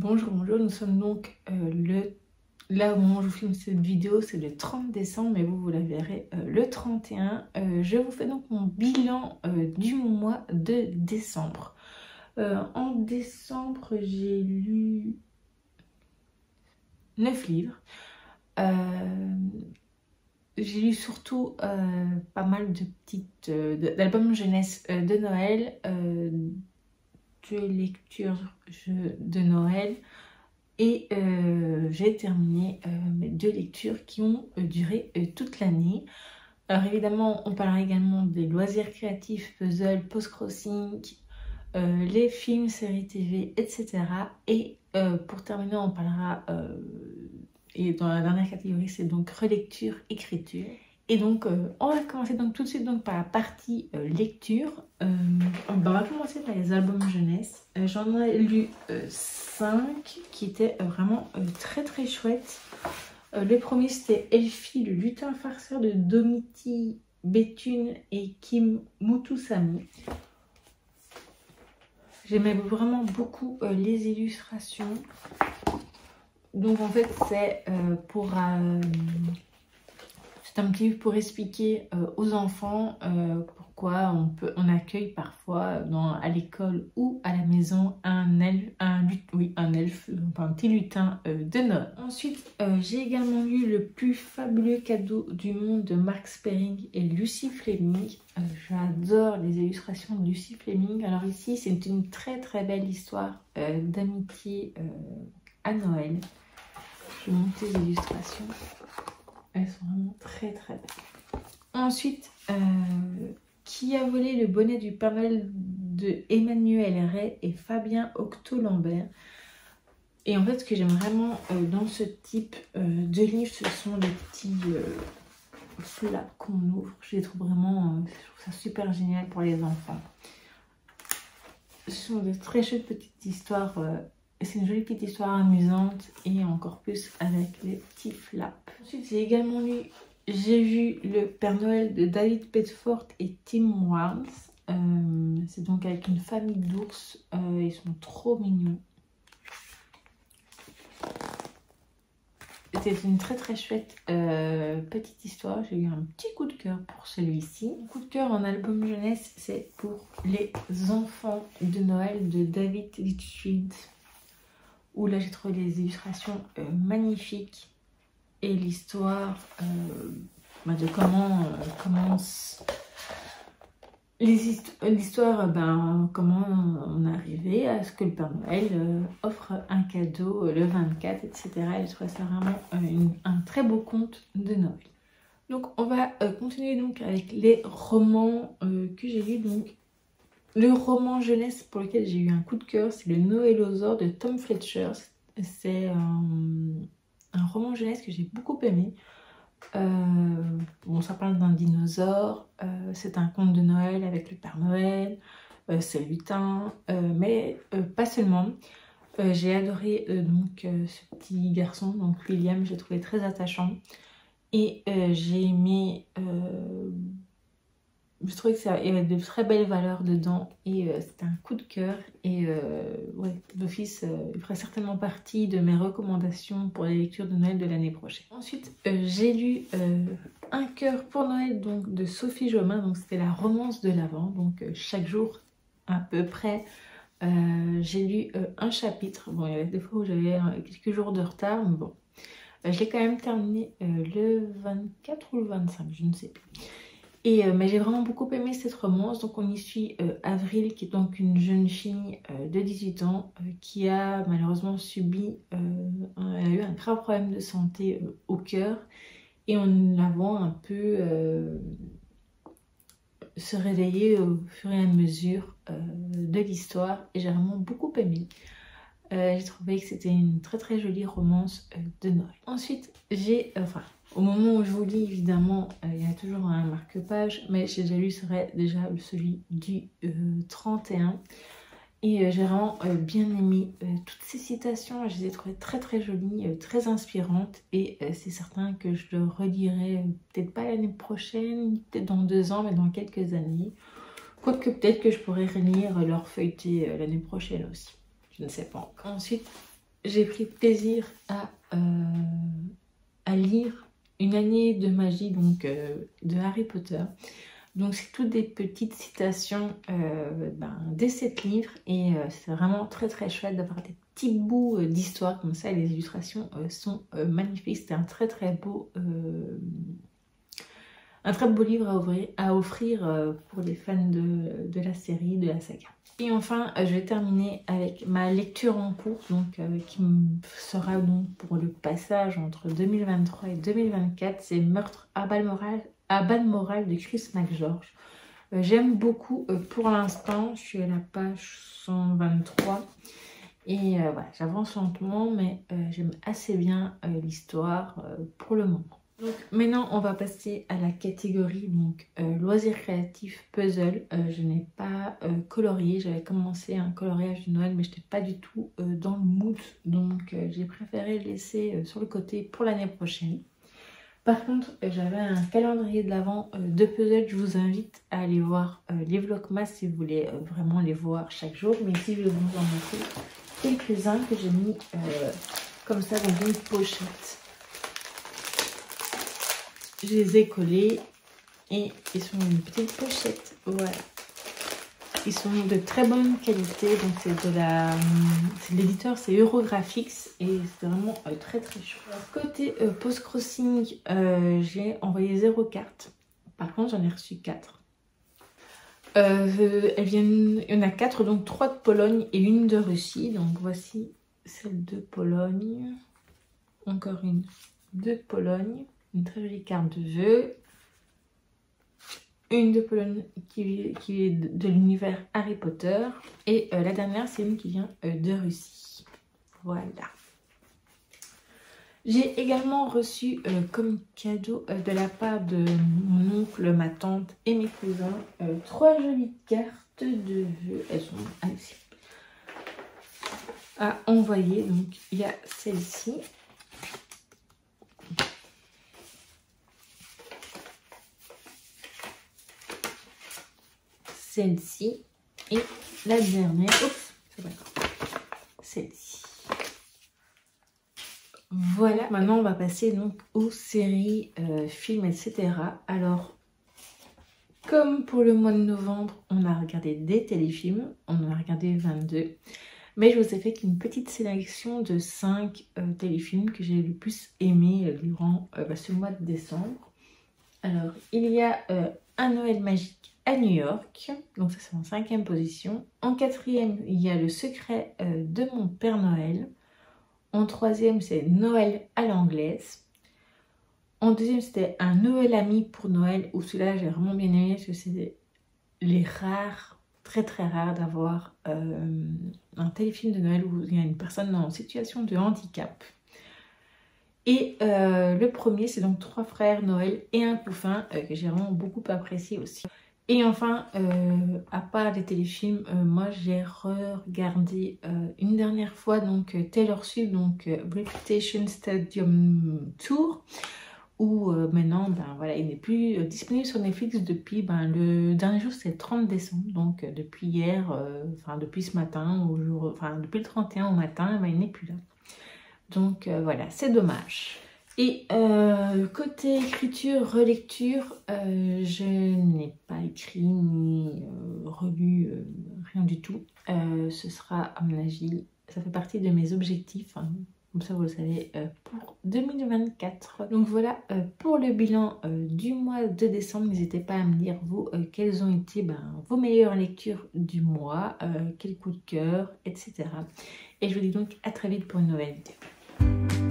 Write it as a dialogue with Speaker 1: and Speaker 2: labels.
Speaker 1: Bonjour, nous sommes donc là au moment où je vous filme cette vidéo, c'est le 30 décembre, mais vous la verrez le 31. Je vous fais donc mon bilan du mois de décembre. En décembre, j'ai lu 9 livres. J'ai lu surtout pas mal d'albums jeunesse de Noël, de lectures de Noël, et j'ai terminé mes 2 lectures qui ont duré toute l'année. Alors évidemment, on parlera également des loisirs créatifs, puzzle, post-crossing, les films, séries TV, etc. Et pour terminer, on parlera, et dans la dernière catégorie, c'est donc relecture, écriture. Et donc, on va commencer donc tout de suite donc par la partie lecture. On va commencer par les albums jeunesse. J'en ai lu 5 qui étaient vraiment très très chouettes. Le premier, c'était Elfie, le lutin farceur de Domiti Bethune et Kim Mutusamy. J'aimais vraiment beaucoup les illustrations. Donc en fait, c'est c'est un petit peu pour expliquer aux enfants pourquoi on accueille parfois à l'école ou à la maison un petit lutin de Noël. Ensuite, j'ai également lu Le plus fabuleux cadeau du monde de Mark Sperring et Lucy Fleming. J'adore les illustrations de Lucy Fleming. Alors ici, c'est une très très belle histoire d'amitié à Noël. Je vais monter les illustrations. Elles sont vraiment très très belles. Ensuite, Qui a volé le bonnet du Père Noël de Emmanuel Ray et Fabien Octo-Lambert. Et en fait, ce que j'aime vraiment dans ce type de livre, ce sont les petits flaps qu'on ouvre. Je les trouve vraiment, je trouve ça super génial pour les enfants. Ce sont de très chouettes petites histoires. C'est une jolie petite histoire amusante et encore plus avec les petits flaps. Ensuite, j'ai vu Le Père Noël de David Bedford et Tim Warnes. C'est donc avec une famille d'ours. Ils sont trop mignons. C'était une très très chouette petite histoire. J'ai eu un petit coup de cœur pour celui-ci. Mon coup de cœur en album jeunesse, c'est pour Les enfants de Noël de David Litchfield. Où là j'ai trouvé les illustrations magnifiques et l'histoire de comment commence l'histoire, comment on est arrivé à ce que le Père Noël offre un cadeau le 24, etc. Et je trouve ça vraiment un très beau conte de Noël. Donc on va continuer donc avec les romans que j'ai lus. Donc le roman jeunesse pour lequel j'ai eu un coup de cœur, c'est Le Noëlosaure de Tom Fletcher. C'est un roman jeunesse que j'ai beaucoup aimé. Bon, ça parle d'un dinosaure, c'est un conte de Noël avec le Père Noël, c'est lutin, mais pas seulement. J'ai adoré ce petit garçon, donc William, j'ai trouvé très attachant. Et j'ai aimé... je trouvais qu'il y avait de très belles valeurs dedans et c'était un coup de cœur. Et ouais, d'office, il ferait certainement partie de mes recommandations pour les lectures de Noël de l'année prochaine. Ensuite, j'ai lu Un cœur pour Noël donc, de Sophie Jomain. Donc c'était la romance de l'Avent. Donc chaque jour à peu près, j'ai lu un chapitre. Bon, il y avait des fois où j'avais quelques jours de retard, mais bon. Je l'ai quand même terminé le 24 ou le 25, je ne sais plus. Mais j'ai vraiment beaucoup aimé cette romance. Donc on y suit Avril, qui est donc une jeune fille de 18 ans qui a malheureusement subi, elle a eu un grave problème de santé au cœur. Et on la voit un peu se réveiller au fur et à mesure de l'histoire. Et j'ai vraiment beaucoup aimé. J'ai trouvé que c'était une très très jolie romance de Noël. Ensuite, au moment où je vous lis, évidemment, il y a toujours un marque-page, mais j'ai déjà lu, celui du 31. Et j'ai vraiment bien aimé toutes ces citations. Je les ai trouvées très très jolies, très inspirantes. Et c'est certain que je le relirai peut-être pas l'année prochaine, peut-être dans 2 ans, mais dans quelques années. Quoique peut-être que je pourrais relire leur feuilleté l'année prochaine aussi. Je ne sais pas encore. Ensuite, j'ai pris plaisir à lire Une année de magie donc de Harry Potter. Donc c'est toutes des petites citations de cet livre et c'est vraiment très très chouette d'avoir des petits bouts d'histoire comme ça. Les illustrations sont magnifiques. C'était un très beau livre à offrir pour les fans de la série, de la saga. Et enfin, je vais terminer avec ma lecture en cours, donc qui sera donc pour le passage entre 2023 et 2024. C'est Meurtre à Balmoral de Chris McGeorge. J'aime beaucoup pour l'instant, je suis à la page 123 et voilà, j'avance lentement, mais j'aime assez bien l'histoire pour le moment. Donc maintenant on va passer à la catégorie donc loisirs créatifs puzzle. Je n'ai pas colorié, j'avais commencé un coloriage de Noël mais je n'étais pas du tout dans le mood, donc j'ai préféré le laisser sur le côté pour l'année prochaine. Par contre j'avais un calendrier de l'Avent de puzzle, je vous invite à aller voir les vlogmas si vous voulez vraiment les voir chaque jour, mais ici je vais vous en montrer quelques-uns que j'ai mis comme ça dans une pochette. Je les ai collés et ils sont dans une petite pochette. Voilà. Ils sont de très bonne qualité. Donc c'est de la... l'éditeur, c'est Eurographics et c'est vraiment très chouette. Côté post-crossing, j'ai envoyé 0 carte. Par contre, j'en ai reçu 4. Il y en a 4, donc 3 de Pologne et une de Russie. Donc voici celle de Pologne. Encore une de Pologne. Une très jolie carte de vœux. Une de Pologne qui est de l'univers Harry Potter. Et la dernière, c'est une qui vient de Russie. Voilà. J'ai également reçu comme cadeau de la part de mon oncle, ma tante et mes cousins 3 jolies cartes de vœux. Elles sont assez à envoyer. Donc il y a celle-ci. Celle-ci et la dernière, oups, c'est pas grave, celle-ci. Voilà, maintenant on va passer donc aux séries, films, etc. Alors, comme pour le mois de novembre, on a regardé des téléfilms, on en a regardé 22, mais je vous ai fait qu'une petite sélection de 5 téléfilms que j'ai le plus aimé durant ce mois de décembre. Alors, il y a Un Noël magique à New York, donc ça c'est en 5e position. En 4e, il y a Le secret de mon Père Noël. En 3e, c'est Noël à l'anglaise. En 2e, c'était Un Noël ami pour Noël, où celui-là j'ai vraiment bien aimé parce que c'est les rares, très rares d'avoir un téléfilm de Noël où il y a une personne en situation de handicap. Et le premier, c'est donc 3 frères Noël et un couffin que j'ai vraiment beaucoup apprécié aussi. Et enfin, à part les téléfilms, moi j'ai regardé une dernière fois donc Taylor Swift, donc Reputation Stadium Tour, où maintenant voilà, il n'est plus disponible sur Netflix depuis le dernier jour, c'est le 30 décembre, donc depuis hier, depuis ce matin, depuis le 31 au matin, il n'est plus là. Donc voilà, c'est dommage. Et côté écriture, relecture, je n'ai pas écrit ni relu rien du tout. Ce sera, à mon avis, ça fait partie de mes objectifs, hein, comme ça vous le savez, pour 2024. Donc voilà pour le bilan du mois de décembre. N'hésitez pas à me dire vous quelles ont été vos meilleures lectures du mois, quel coup de cœur, etc. Et je vous dis donc à très vite pour une nouvelle vidéo.